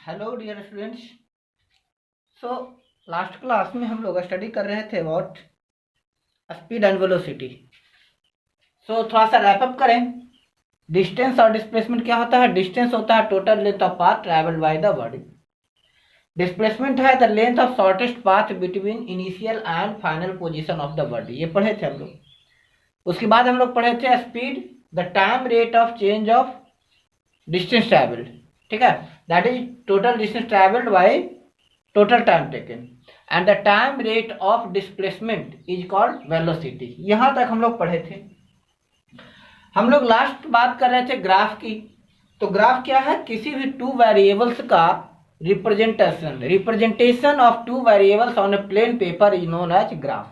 Hello dear students. So last class में हम लोग स्टडी कर रहे थे about speed and velocity. So थोड़ा सा रैप अप करें। डिस्टेंस और डिस्प्लेसमेंट क्या होता है? डिस्टेंस होता है total length of path travelled by the body. Displacement है the length of shortest path between initial and final position of the body. ये पढ़े थे हम लोग। उसके बाद हम लोग पढ़े थे speed, the time rate of change of distance travelled. ठीक है, that is total distance travelled by total time taken and the time rate of displacement is called velocity. यहां तक हम लोग पढ़े थे। हम लोग लास्ट बात कर रहे थे ग्राफ की। तो ग्राफ क्या है? किसी भी टू वेरिएबल्स का representation of two variables on a plane paper is known as graph.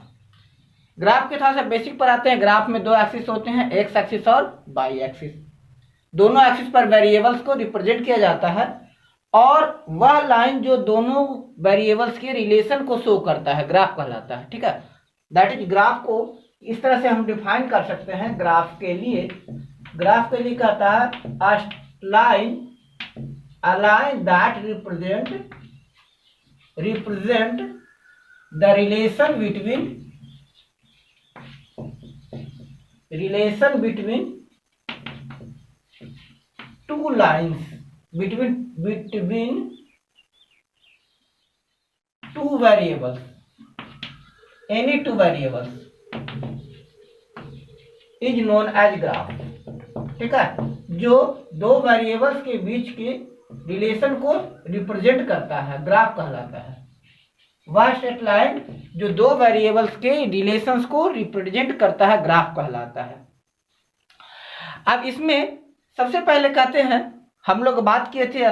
Graph के थोड़ा सा बेसिक पर आते हैं। ग्राफ में दो एक्सिस होते हैं, एक्स एक्सिस और वाई एक्सिस। दोनों एक्सिस पर वेरिएबल्स को रिप्रेजेंट किया जाता है और वह लाइन जो दोनों वेरिएबल्स के रिलेशन को शो करता है ग्राफ कहलाता है। ठीक है, दैट इज ग्राफ को इस तरह से हम डिफाइन कर सकते हैं। ग्राफ के लिए कहता है a line that represent the relation between two lines between two variables, any two variables is known as graph। ठीक है, जो दो वेरिएबल्स के बीच के रिलेशन को रिप्रेजेंट करता है ग्राफ कहलाता है। वह स्ट्रेट लाइन जो दो वेरिएबल्स के रिलेशंस को रिप्रेजेंट करता है ग्राफ कहलाता है। अब इसमें सबसे पहले कहते हैं, हम लोग बात किए थे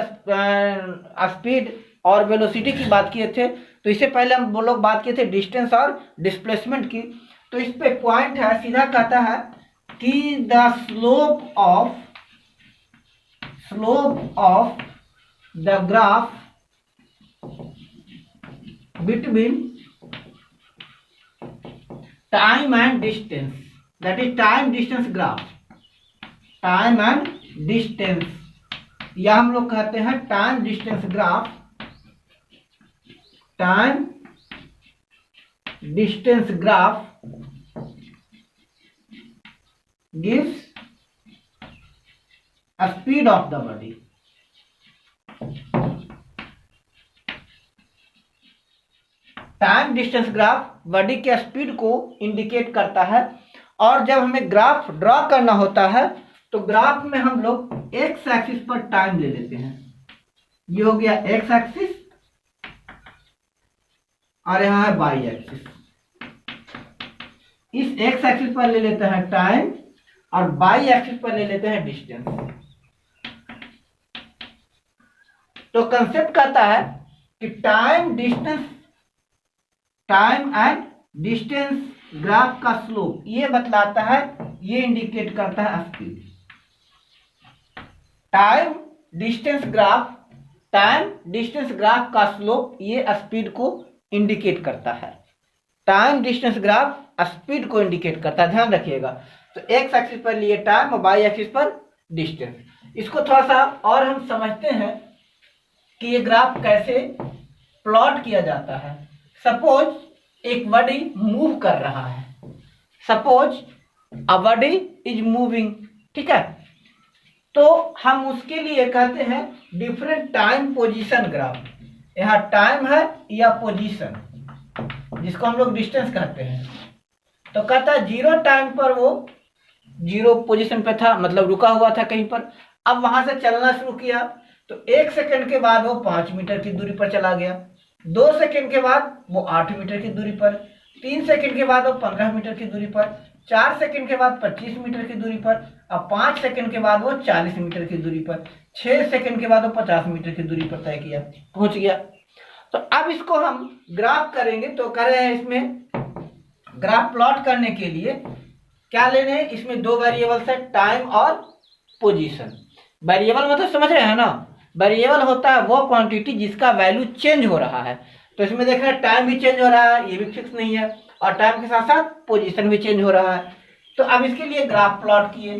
स्पीड और वेलोसिटी की बात किए थे। तो इससे पहले हम लोग बात किए थे डिस्टेंस और डिस्प्लेसमेंट की। तो इस पे पॉइंट है, सीधा कहता है कि the slope of the graph between time and distance, that is time distance graph. Time and distance या हम लोग कहते हैं time distance graph. Time distance graph gives a speed of the body। Time distance graph body के speed को indicate करता है। और जब हमें ग्राफ ड्रॉ करना होता है तो ग्राफ में हम लोग एक्स एक्सिस पर टाइम ले लेते हैं। ये हो गया एक्स एक्सिस और यहां है वाई एक्सिस। इस एक्स एक्सिस पर ले लेते हैं टाइम और वाई एक्सिस पर ले लेते हैं डिस्टेंस। तो कंसेप्ट कहता है कि टाइम एंड डिस्टेंस ग्राफ का स्लोप ये बतलाता है, ये इंडिकेट करता है स्पीड। टाइम डिस्टेंस ग्राफ का स्लोप ये स्पीड को इंडिकेट करता है। टाइम डिस्टेंस ग्राफ स्पीड को इंडिकेट करता है, ध्यान रखिएगा। तो एक्स एक्सिस पर लिए टाइम और वाई एक्सिस पर डिस्टेंस। इसको थोड़ा सा और हम समझते हैं कि ये ग्राफ कैसे प्लॉट किया जाता है। सपोज एक बॉडी मूव कर रहा है, suppose a body is moving. ठीक है, तो हम उसके लिए कहते हैं डिफरेंट टाइम पोजीशन ग्राफ। यहाँ टाइम है या पोजीशन, जिसको हम लोग डिस्टेंस कहते हैं। तो कहता है जीरो टाइम पर वो जीरो पोजीशन पे था, मतलब रुका हुआ था कहीं पर। अब वहां से चलना शुरू किया तो 1 सेकंड के बाद वो 5 मीटर की दूरी पर चला गया, 2 सेकंड के बाद वो 8 मीटर की दूरी पर, 3 सेकंड के बाद वो 15 मीटर की दूरी पर, 4 सेकंड के बाद 25 मीटर की दूरी पर, अब 5 सेकंड के बाद वो 40 मीटर की दूरी पर, 6 सेकंड के बाद वो 50 मीटर की दूरी पर तय किया, पहुंच गया। तो अब इसको हम ग्राफ करेंगे। तो कर रहे हैं, इसमें ग्राफ प्लॉट करने के लिए क्या लेने हैं? इसमें दो वेरिएबल्स है, टाइम और पोजीशन। वेरिएबल मतलब समझ रहे हैं ना? वेरिएबल होता है वो क्वांटिटी जिसका वैल्यू चेंज हो रहा है। तो इसमें देख रहे हैं टाइम भी चेंज हो रहा है, ये भी फिक्स नहीं है, और टाइम के साथ साथ पोजीशन भी चेंज हो रहा है। तो अब इसके लिए ग्राफ प्लॉट किए।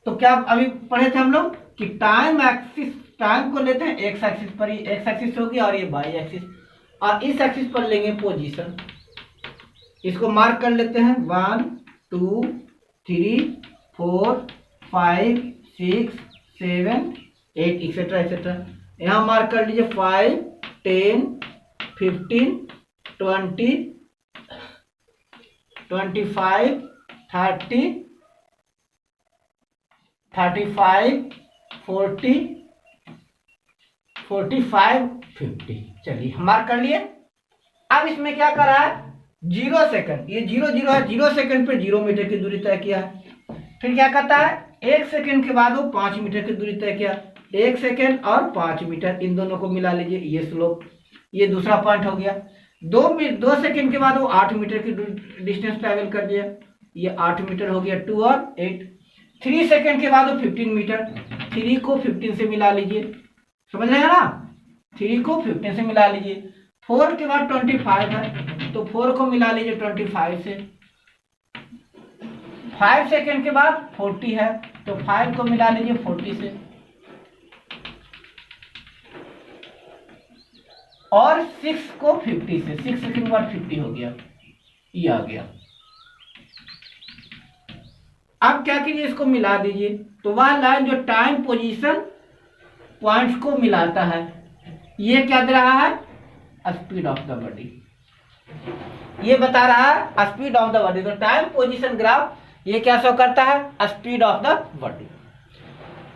तो क्या अभी पढ़े थे हम लोग कि टाइम एक्सिस टाइम को लेते हैं एक्स एक्सिस पर, ये एक्स एक्सिस होगी और ये वाई एक्सिस, और इस एक्सिस पर लेंगे पोजीशन। इसको मार्क कर लेते हैं 1 2 3 4 5 6 7 8 एक्सेट्रा एक्सेट्रा। यहाँ मार्क कर लीजिए 5 10 15 20 25 30 35 40 45 50। चलिए हम मार्क कर लिए। अब इसमें क्या कर रहा है, 0 सेकंड, ये 0 0 है, 0 सेकंड पे 0 मीटर की दूरी तय किया है। फिर क्या करता है, 1 सेकंड के बाद वो 5 मीटर की दूरी तय किया। 1 सेकंड और 5 मीटर, इन दोनों को मिला लीजिए, ये स्लोप, ये दूसरा पॉइंट हो गया। 2 सेकंड के बाद वो 8 मीटर की डिस्टेंस ट्रैवल कर दिया, ये 8 मीटर हो गया, 2 और 8। 3 सेकंड के बाद वो 15 मीटर, 3 को 15 से मिला लीजिए, समझ रहे हैं ना, 3 को 15 से मिला लीजिए। 4 के बाद 25 है, तो 4 को मिला लीजिए 25 से। 5 सेकंड के बाद 40 है, तो 5 को मिला लीजिए 40 से। और 6 को 50 से, 6 सेकंड के बाद 50 हो गया, ये आ गया। अब क्या कीजिए, इसको मिला दीजिए, तो वह लाइन जो टाइम पोजीशन पॉइंट्स को मिलाता है, ये क्या दे रहा है, स्पीड ऑफ द बॉडी, ये बता रहा है स्पीड ऑफ द बॉडी। तो टाइम पोजीशन ग्राफ ये क्या शो करता है, स्पीड ऑफ द बॉडी।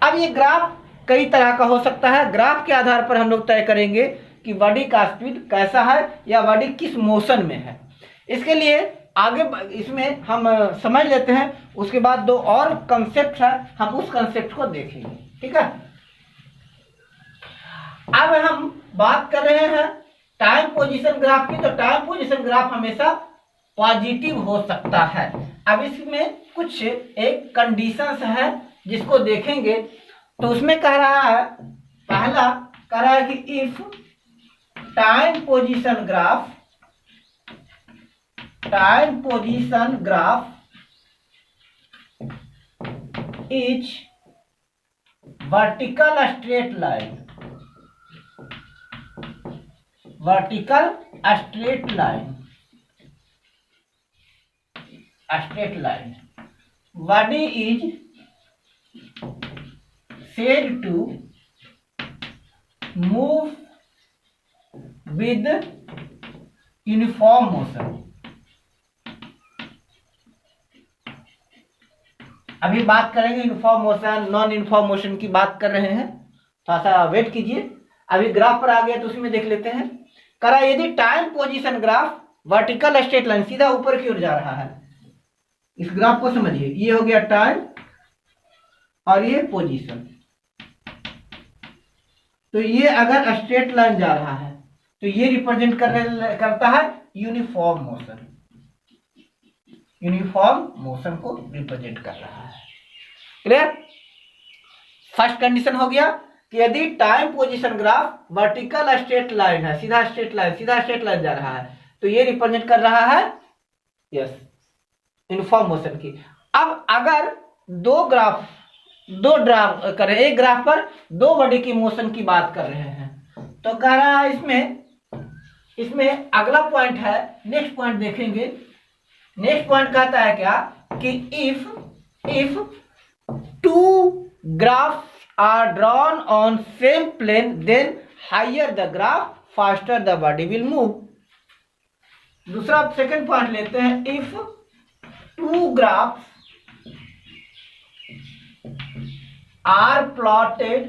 अब ये ग्राफ कई तरह का हो सकता है, ग्राफ के आधार पर हम लोग तय करेंगे कि बॉडी का स्पीड कैसा है या बॉडी किस मोशन में है। इसके लिए आगे इसमें हम समझ लेते हैं, उसके बाद 2 और कंसेप्ट है, हम उस कंसेप्ट को देखेंगे, ठीक है। अब हम बात कर रहे हैं टाइम पोजीशन ग्राफ की, तो टाइम पोजीशन ग्राफ हमेशा पॉजिटिव हो सकता है। अब इसमें कुछ एक कंडीशंस है जिसको देखेंगे, तो उसमें कह रहा है, पहला कह रहा है कि if time position graph is vertical straight line, body is said to move with uniform motion। अभी बात करेंगे uniform motion, non uniform motion की बात कर रहे हैं, थोड़ा सा वेट कीजिए। अभी ग्राफ पर आ गया तो उसमें देख लेते हैं। करा यदि time position graph vertical straight line सीधा ऊपर की ओर जा रहा है, इस ग्राफ को समझिए, ये हो गया टाइम और ये पोजीशन, तो ये अगर स्ट्रेट लाइन जा रहा है तो ये रिप्रेजेंट करता है यूनिफॉर्म मोशन को रिप्रेजेंट कर रहा है। क्लियर। फर्स्ट कंडीशन हो गया कि यदि time position graph vertical straight line है, सीधा स्ट्रेट लाइन जा रहा है, तो ये रिप्रेजेंट कर रहा है यस यूनिफॉर्म मोशन की। अब अगर दो ड्राफ करें, एक ग्राफ पर 2 बॉडी की मोशन की बात कर रहे हैं, तो कह रहा है इसमें अगला पॉइंट है, नेक्स्ट पॉइंट देखेंगे। नेक्स्ट पॉइंट कहता है क्या कि if 2 graph are drawn on same plane, then higher the graph, faster the body will move। दूसरा सेकंड पॉइंट लेते हैं, if 2 graphs are plotted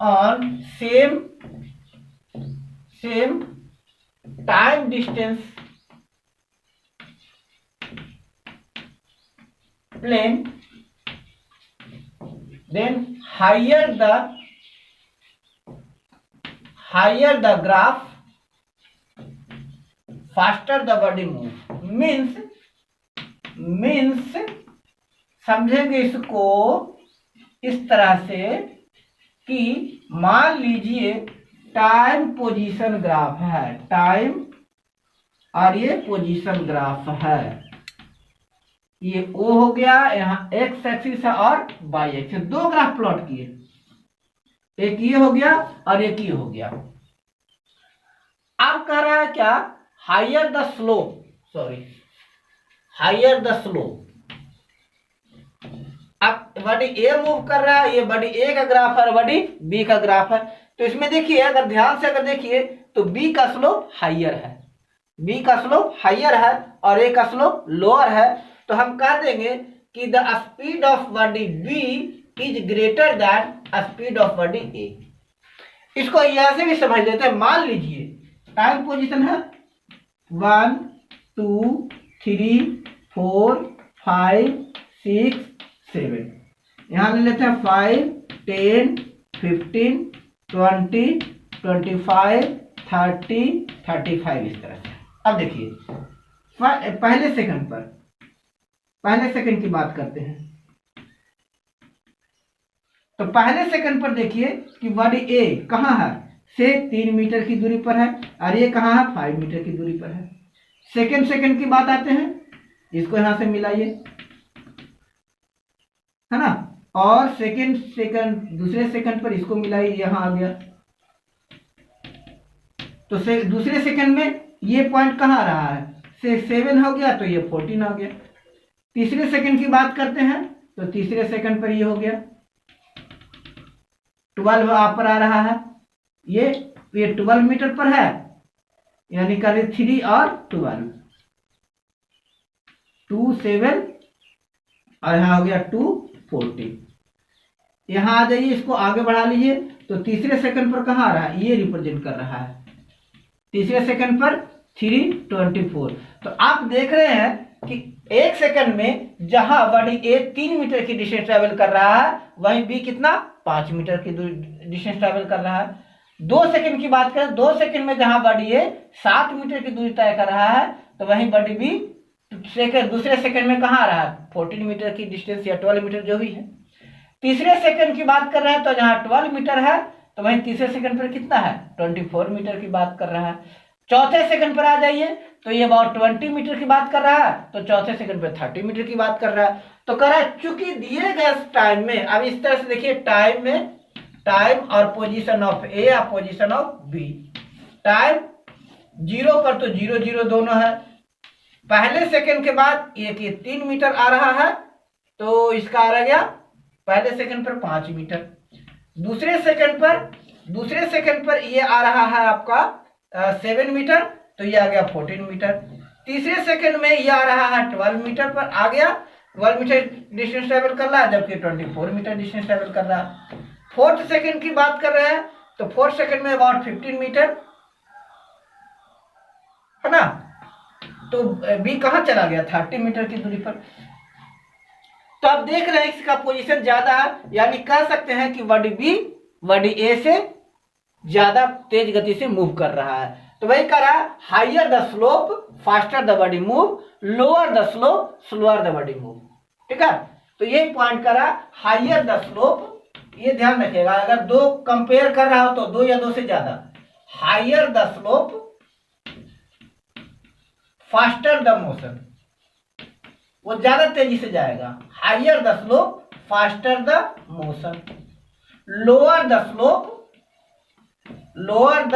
on same time distance plane, then higher the graph, faster the body move। means समझेंगे इसको इस तरह से कि मान लीजिए टाइम पोजीशन ग्राफ है, टाइम और ये पोजीशन ग्राफ है, ये O हो गया, यहाँ एक्स एक्सिस है और वाई एक्सिस, दो ग्राफ प्लॉट किए, एक ये हो गया और एक ये हो गया। अब कह रहा है क्या, higher the slope, sorry higher the slope. अब बॉडी ए मूव कर रहा है, ये बॉडी ए का ग्राफ है, बॉडी बी का ग्राफ है। तो इसमें देखिए, अगर ध्यान से अगर देखिए तो बी का स्लोप हाइयर है, बी का स्लोप हाइयर है और ए का स्लोप लोअर है। तो हम कह देंगे कि the speed of body B is greater than speed of body A. इसको ऐसे भी समझ लेते हैं, मान लीजिए टाइम पोजीशन है 1 2 3 4 5 6 7, यहां ले लेते हैं 5 10 15 20 25 30 35 इस तरह से। अब देखिए पहले सेकंड की बात करते हैं। तो पहले सेकंड पर देखिए कि बॉडी ए कहाँ है, से 3 मीटर की दूरी पर है और ये कहाँ है, 5 मीटर की दूरी पर है। सेकंड की बात आते हैं, इसको यहां से मिलाइए, है ना, और दूसरे सेकंड पर इसको मिलाइए, यहां आ गया। तो दूसरे सेकंड में ये पॉइंट कहाँ आ रहा है, से 7 हो गया तो ये 14 हो गया। तीसरे सेकंड की बात करते हैं, तो तीसरे सेकंड पर ये हो गया 12 आप पर आ रहा है, ये 12 मीटर पर है, यानी करें 3 और 12 2 7 और यहां हो गया 2 14। यहां आ जाइए, इसको आगे बढ़ा लीजिए। तो तीसरे सेकंड पर कहां आ रहा है, ये रिप्रेजेंट कर रहा है, तीसरे सेकंड पर 324। तो आप देख रहे हैं कि एक सेकंड में जहां बॉडी ए 3 मीटर की डिस्टेंस ट्रेवल कर रहा है, वहीं बी कितना 5 मीटर की डिस्टेंस ट्रेवल कर रहा है। 2 सेकंड की बात करें, 2 सेकंड में जहां बॉडी ए 7 मीटर की दूरी तय कर रहा है, तो वहीं बॉडी बी दूसरे सेकंड में कहां आ रहा है, 14 मीटर की डिस्टेंस या 12 मीटर जो भी है। तीसरे सेकंड की बात कर रहे हैं, तो जहां 12 मीटर है, तो वहीं तीसरे सेकंड पर कितना है, 24 मीटर की बात कर रहा है। चौथे सेकंड पर आ जाइए, तो ये अबाउट 20 मीटर की बात कर रहा है, तो चौथे सेकंड पर 30 मीटर की बात कर रहा है। तो कह रहा है चूंकि दिए गए टाइम में, अब इस तरह से देखिए, टाइम में टाइम और पोजीशन ऑफ ए और पोजीशन ऑफ बी, टाइम 0 पर तो 0 0 दोनों है। पहले सेकंड के बाद ये 3 मीटर आ रहा है, तो इसका आ गया पहले सेकंड पर 5 मीटर। दूसरे सेकंड पर ये आ रहा है आपका 7 मीटर, तो ये आ गया 14 मीटर। तीसरे सेकंड में ये आ रहा है 12 मीटर पर आ गया, 12 मीटर डिस्टेंस ट्रेवल कर रहा है, जबकि 24 मीटर डिस्टेंस ट्रेवल कर रहा है। फोर्थ सेकंड की बात कर रहे हैं, तो फोर्थ सेकंड में अबाउट 15 मीटर है ना, तो बी कहां चला गया, 30 मीटर की दूरी पर। तो आप देख रहे हैं इसका पोजीशन ज्यादा है, यानी कह सकते हैं कि बॉडी ए से ज्यादा तेज गति से मूव कर रहा है। तो वही कह रहा है, higher the slope faster the body move, lower the slope slower the body move. ठीक है, तो यही पॉइंट कर रहा है, हाइयर द स्लोप। ये ध्यान रखिएगा, अगर दो कंपेयर कर रहा हो तो 2 या 2 से ज्यादा, higher the slope faster the motion, वो ज्यादा तेजी से जाएगा। Higher the slope faster the motion, lower the slope slower the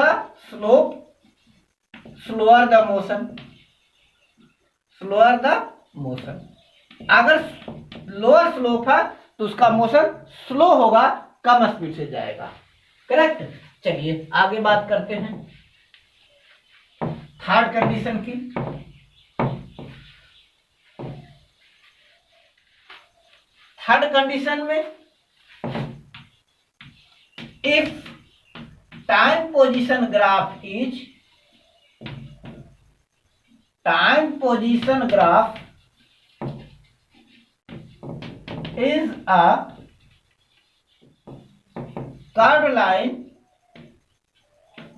motion. अगर लोअर स्लोप है तो उसका मोशन स्लो होगा, कम स्पीड से जाएगा। करेक्ट। चलिए आगे बात करते हैं थर्ड कंडीशन की। थर्ड कंडीशन में, if time position graph is a curved line,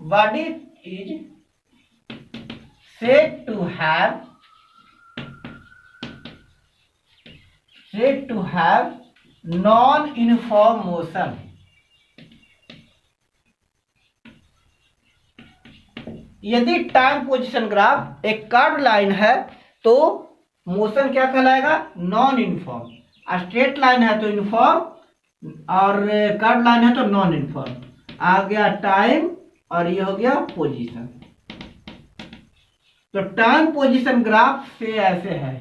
body is said to have non-uniform motion। यदि टाइम पोजीशन ग्राफ एक कर्व लाइन है, तो मोशन क्या कहलाएगा? Non uniform. स्ट्रेट लाइन है तो यूनिफॉर्म और कर्व लाइन है तो नॉन यूनिफॉर्म। आ गया टाइम और ये हो गया पोजीशन। तो टाइम पोजीशन ग्राफ से ऐसे है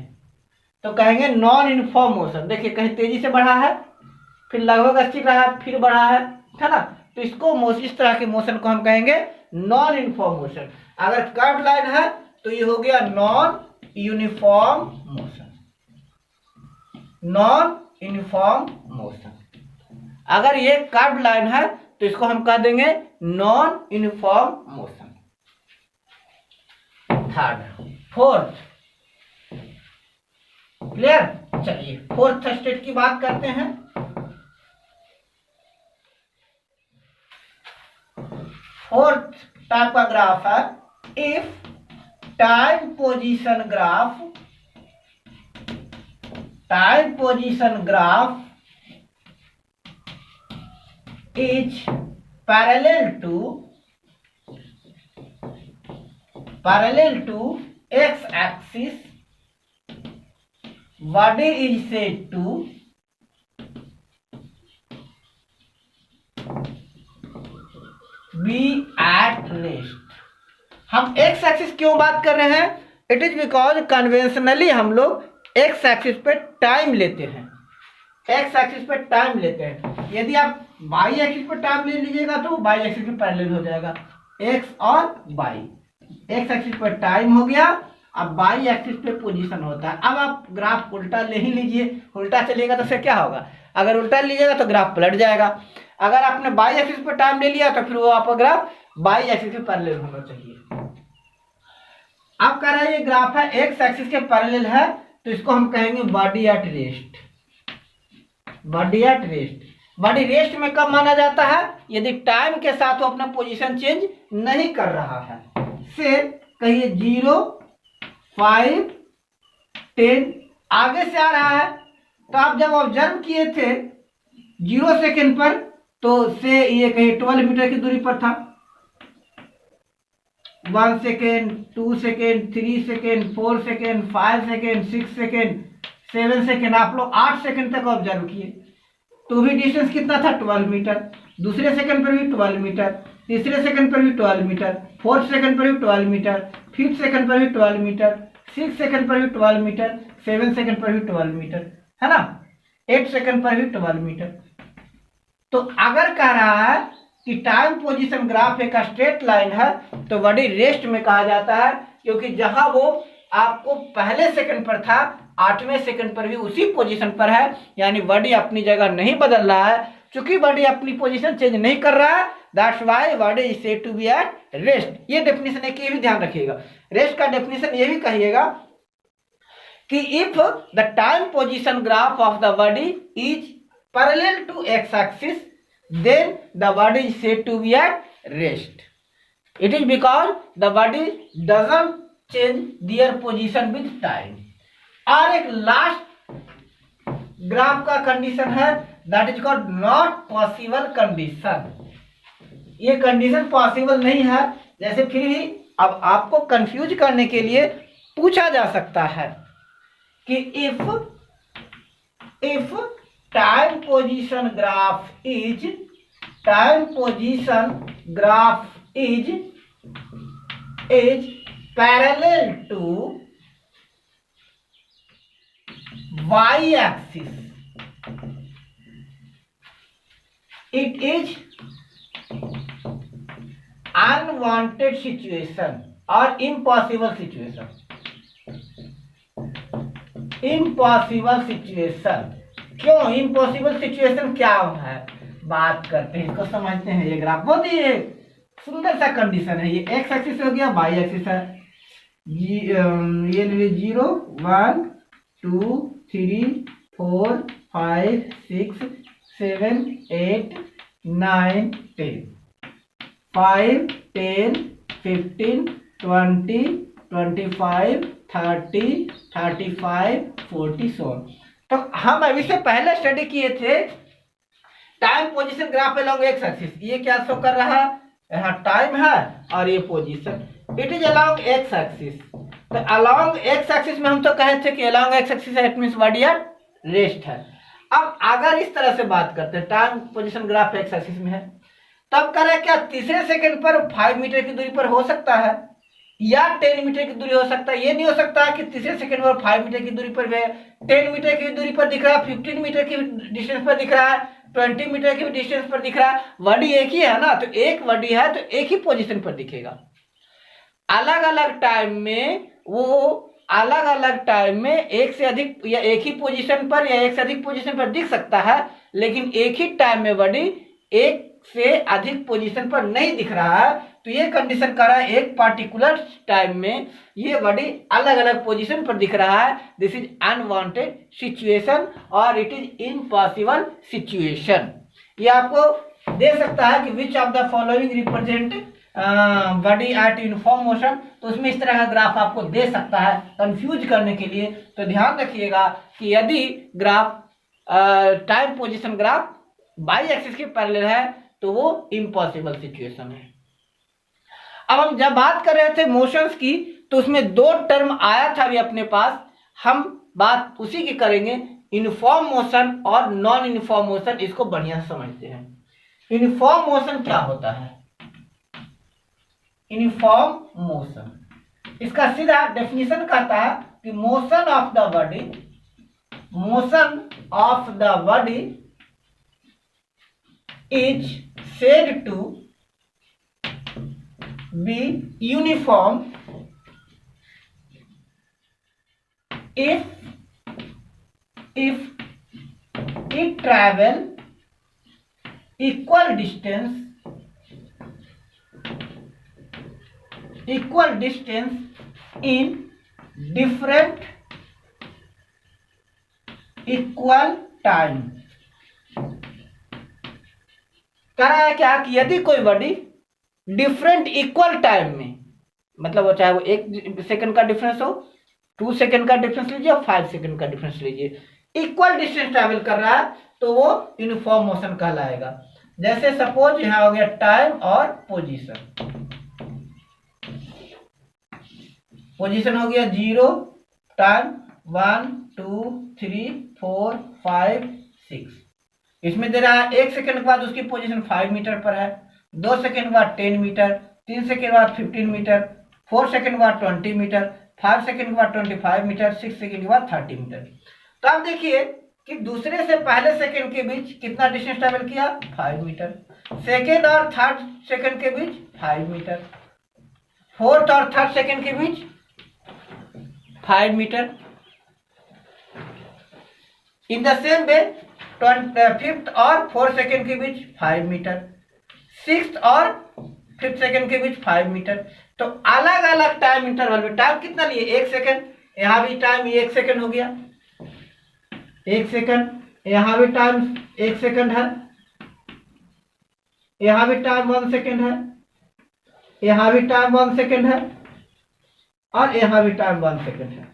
तो कहेंगे नॉन यूनिफॉर्म मोशन। देखिए कहीं तेजी से बढ़ा है, फिर लगभग स्थिर रहा, फिर बढ़ा है ना? तो इसको इस तरह के मोशन को हम कहेंगे नॉन यूनिफॉर्म मोशन। अगर कर्व लाइन है तो ये हो गया non uniform motion. Non uniform motion. अगर ये कर्व लाइन है तो इसको हम कह देंगे non uniform motion. Third, fourth, clear? चलिए फोर्थ स्टेट की बात करते हैं। फोर्थ टाइप का ग्राफ है if time position graph is parallel to x-axis, body is said to be at rest। हम एक्स एक्सिस क्यों बात कर रहे हैं? इट इज बिकॉज कन्वेंशनली हम लोग एक्स एक्सिस पे टाइम लेते हैं। एक्स एक्सिस पे टाइम लेते हैं। यदि आप वाई एक्सिस पे टाइम ले लीजिएगा तो वाई एक्सिस के पैरेलल हो जाएगा। एक्स और वाई, एक्स एक्सिस पे टाइम हो गया, अब वाई एक्सिस पे पोजीशन होता है। अब आप ग्राफ उल्टा ले ही लीजिए, उल्टा चलिएगा तो फिर क्या होगा? अगर उल्टा लीजिएगा तो ग्राफ पलट जाएगा। अगर आपने वाई एक्सिस पे टाइम ले लिया तो फिर वो आपका ग्राफ वाई एक्सिस के पैरेलल होना चाहिए। अब कह रहा है ये ग्राफ है एक्स एक्सिस के पैरेलल है तो इसको हम कहेंगे body at rest. Body at rest. Body rest में कब माना जाता है? यदि टाइम के साथ वो अपना पोजीशन चेंज नहीं कर रहा है। से कहिए 0, 5, 10 आगे से आ रहा है तो आप जब ऑब्जर्व किए थे 0 सेकेंड पर तो से ये कहिए 12 मीटर की दूरी पर था। 1 second, 2 second, 3 second, 4 second, 5 second, 6 second, 7 second, आप लोग 8 सेकेंड तक ऑब्जर्व किए तो भी डिस्टेंस कितना था? 12 मीटर। दूसरे सेकंड पर भी 12 मीटर, तीसरे सेकंड पर भी 12 मीटर, फोर्थ सेकंड पर भी 12 मीटर, फिफ्थ सेकंड पर भी 12 मीटर, 6 सेकंड पर भी 12 मीटर, 7 सेकंड पर भी 12 मीटर, है ना? 8 सेकंड पर भी 12 मीटर। तो अगर कह रहा है कि टाइम पोजीशन ग्राफ एक स्ट्रेट लाइन है तो बॉडी रेस्ट में कहा जाता है, क्योंकि जहां वो आपको पहले सेकंड पर था 8वें सेकंड पर भी उसी पोजीशन पर है, यानी बॉडी अपनी जगह नहीं बदल रहा है। चूंकि बॉडी अपनी पोजीशन चेंज नहीं कर रहा है, that's why body is said to be at rest. ये डेफिनेशन है कि ये भी ध्यान रखिएगा। रेस्ट का डेफिनेशन ये भी कहिएगा कि if the time position graph of the body is parallel to X axis then the body is said to be at rest. It is because the body doesn't change their position with time. और एक last graph का condition है that is called not possible condition. ये condition possible नहीं है। जैसे फिर भी अब आपको कंफ्यूज करने के लिए पूछा जा सकता है कि if time position graph is parallel to y axis, it is unwanted situation or impossible situation. impossible situation क्यों? इम्पॉसिबल सिचुएशन क्या है बात करते हैं, इसको समझते हैं। ये ग्राफ बहुत ही सुंदर सा कंडीशन है। ये एक्स एक्सिस हो गया, वाई एक्सिस है। ये लीजिए 0, 1, 2, 3, 4, 5, 6, 7, 8, 9, 10, 5, 10, 15, 20, 25, 30, 35, 40 so on। तो हम अभी से पहले स्टडी किए थे time position graph along x axis. ये क्या शो कर रहा है? यहाँ टाइम है और ये position, it is along x axis. तो अलोंग एक्स एक्सिस में हम तो कहे थे कि अलोंग एक्स एक्सिस है, it means body at rest है। अब अगर इस तरह से बात करते हैं, time position graph x axis में है, तब करें क्या, तीसरे सेकंड पर 5 मीटर की दूरी पर हो सकता है या 10 मीटर की दूरी हो सकता है। ये नहीं हो सकता कि तीसरे सेकंड पर 5 मीटर की दूरी पर 10 मीटर की दूरी पर दिख रहा है, 15 मीटर की डिस्टेंस पर दिख रहा है, 20 मीटर की डिस्टेंस पर दिख रहा है। बॉडी एक ही है ना, तो एक बॉडी है तो एक ही पोजीशन पर दिखेगा। अलग अलग टाइम में वो अलग अलग टाइम में एक से अधिक या एक ही पोजीशन पर या एक से अधिक पोजीशन पर दिख सकता है, लेकिन एक ही टाइम में बॉडी एक से अधिक पोजीशन पर नहीं दिख रहा है। तो ये कंडीशन कर रहा है एक पार्टिकुलर टाइम में ये बॉडी अलग अलग पोजीशन पर दिख रहा है। दिस इज अनवांटेड सिचुएशन और इट इज इम्पॉसिबल सिचुएशन। ये आपको दे सकता है कि which of the following represent body at uniform motion, तो उसमें इस तरह का ग्राफ आपको दे सकता है कंफ्यूज करने के लिए। तो ध्यान रखिएगा कि यदि graph time position graph by axis के पैरेलल है तो वो इम्पॉसिबल सिचुएशन है। अब हम जब बात कर रहे थे मोशंस की, तो उसमें दो टर्म आया था अभी अपने पास, हम बात उसी की करेंगे, यूनिफॉर्म मोशन और नॉन यूनिफॉर्म मोशन। इसको बढ़िया से समझते हैं। यूनिफॉर्म मोशन क्या होता है? यूनिफॉर्म मोशन इसका सीधा डेफिनेशन कहता है कि motion of the body is said to be uniform if it travel equal distance in different equal time। कह रहा है क्या कि यदि कोई बॉडी डिफरेंट इक्वल टाइम में, मतलब वो चाहे वो 1 सेकंड का डिफरेंस हो, 2 सेकंड का डिफरेंस लीजिए और 5 सेकंड का डिफरेंस लीजिए, इक्वल डिस्टेंस ट्रैवल कर रहा है तो वो यूनिफॉर्म मोशन कहलाएगा। जैसे सपोज यहां हो गया टाइम और पोजीशन हो गया 0, टाइम 1 2 3 4 5 6। इसमें दे रहा है 1 सेकंड के बाद उसकी पोजीशन 5 मीटर पर है, 2 सेकंड के बाद 10 मीटर, 3 सेकंड के बाद 15 मीटर, 4 सेकंड के बाद 20 मीटर, 5 सेकंड के बाद 25 मीटर, 6 सेकंड के बाद 30 मीटर। तो आप देखिए कि दूसरे से पहले सेकंड के बीच कितना डिस्टेंस ट्रैवल किया, 5 मीटर। सेकंड और थर्ड सेकंड के बीच 5 मीटर, फोर्थ और थर्ड सेकंड के बीच 5 metre. In the same way fifth और फोर्थ सेकंड के बीच 5 मीटर, सिक्स्थ और फिफ्थ सेकंड के बीच 5 मीटर। तो अलग अलग टाइम इंटरवल में टाइम कितना लिए, 1 सेकंड, यहां भी टाइम 1 सेकंड हो गया, 1 सेकंड, यहां भी टाइम 1 सेकंड है, यहां भी टाइम 1 सेकंड है, यहां भी टाइम 1 सेकंड है और यहां भी टाइम 1 सेकंड है।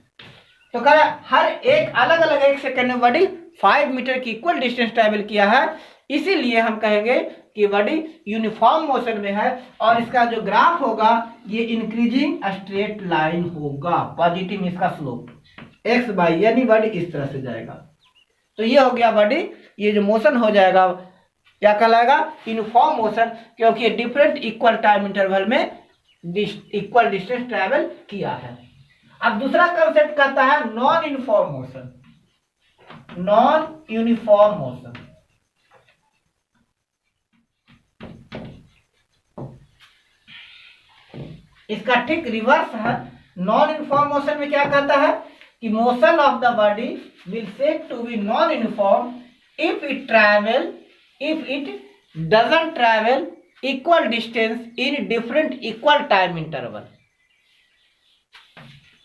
तो कह रहा हर एक अलग अलग 1 सेकंड में बॉडी 5 मीटर की इक्वल डिस्टेंस ट्रैवल किया है, इसीलिए हम कहेंगे कि बॉडी यूनिफॉर्म मोशन में है। और इसका जो ग्राफ होगा ये इंक्रीजिंग स्ट्रेट लाइन होगा, पॉजिटिव इसका स्लोप एक्स बाई, यानी बॉडी इस तरह से जाएगा। तो ये हो गया बॉडी, ये जो मोशन हो जाएगा क्या कहलाएगा, यूनिफॉर्म मोशन, क्योंकि ये डिफरेंट इक्वल टाइम इंटरवल में इक्वल डिस्टेंस ट्रैवल किया है। अब दूसरा कंसेप्ट कहता है non uniform motion. Non uniform motion इसका ठीक रिवर्स है। नॉन यूनिफॉर्म मोशन में क्या कहता है कि motion of the body will said to be non uniform if it doesn't travel equal distance in different equal time interval.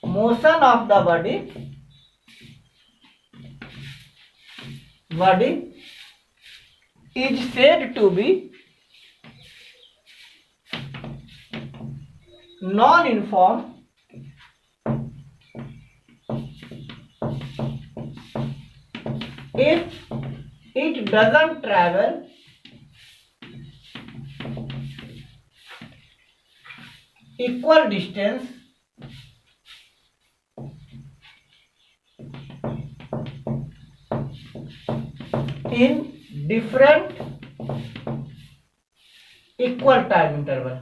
Motion of the body is said to be non-uniform if it doesn't travel equal distance in different equal time interval.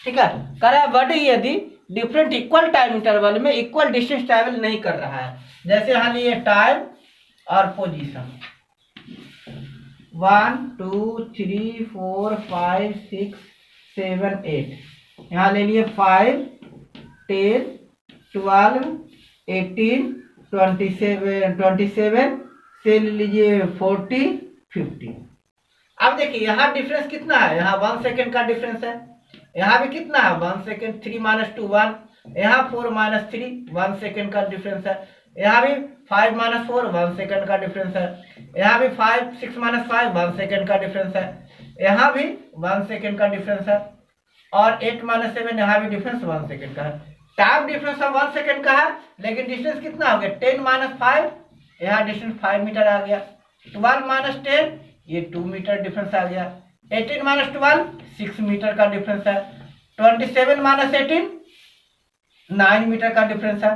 ठीक है, कह रहा है body यदि different equal time interval में equal distance travel नहीं कर रहा है, जैसे यहाँ लिए टाइम और पोजीशन 1 2 3 4 5 6 7 8, यहाँ ले लिए 5 10 12 18 27 से ले लीजिए 40 50। अब देखिए यहाँ डिफरेंस कितना है, यहाँ 1 सेकेंड का डिफरेंस है, यहाँ भी कितना है 1 सेकेंड, 3 - 2 1, यहाँ 4 - 3 1 सेकेंड का डिफरेंस है, यहाँ भी 5 - 4 1 सेकेंड का डिफरेंस है, यहाँ भी 5 6 - 5 1 सेकेंड का डिफरेंस है, यहाँ भी 1 सेकेंड का डिफरेंस है, और 8 - 7 यहाँ भी डिफरेंस 1 सेकेंड का है। टाइम डिफरेंस 1 सेकेंड का है, लेकिन डिस्टेंस कितना हो गया 10 - 5, यहाँ डिस्टेंस 5 मीटर आ गया, 12 - 10 ये 2 मीटर डिफरेंस आ गया, 18 - 12 6 मीटर का डिफरेंस है, 27 - 18 9 मीटर का डिफरेंस है,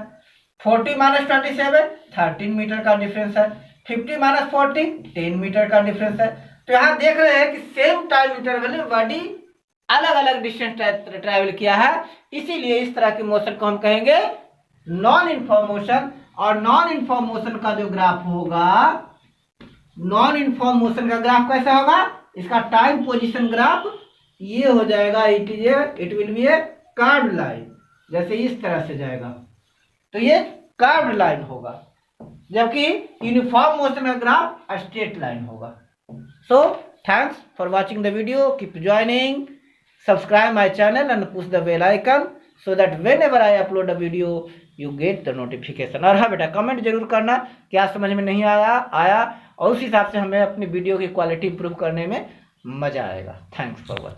40 - 27 13 मीटर का डिफरेंस है, 50 - 40 10 मीटर का डिफरेंस है। तो यहाँ देख रहे हैं कि सेम टाइम इंटरवल में बॉडी अलग अलग डिस्टेंस ट्रैवल किया है, इसीलिए इस तरह के मोशन को हम कहेंगे नॉन यूनिफॉर्म मोशन। और नॉन यूनिफॉर्म मोशन का जो ग्राफ होगा, नॉन यूनिफॉर्म मोशन का ग्राफ कैसा होगा, इसका टाइम पोजीशन ग्राफ ये हो जाएगा, it will be A curved line, जैसे इस तरह से जाएगा, तो ये कर्व्ड लाइन होगा, जबकि यूनिफॉर्म मोशन का ग्राफ स्ट्रेट लाइन होगा। So thanks for watching the video, keep joining, subscribe my channel and push the bell icon so that whenever I upload a video you get the notification। और हाँ बेटा, comment जरूर करना क्या समझ में नहीं आया और उस हिसाब से हमें अपनी वीडियो की क्वालिटी इंप्रूव करने में मजा आएगा। Thanks for watching.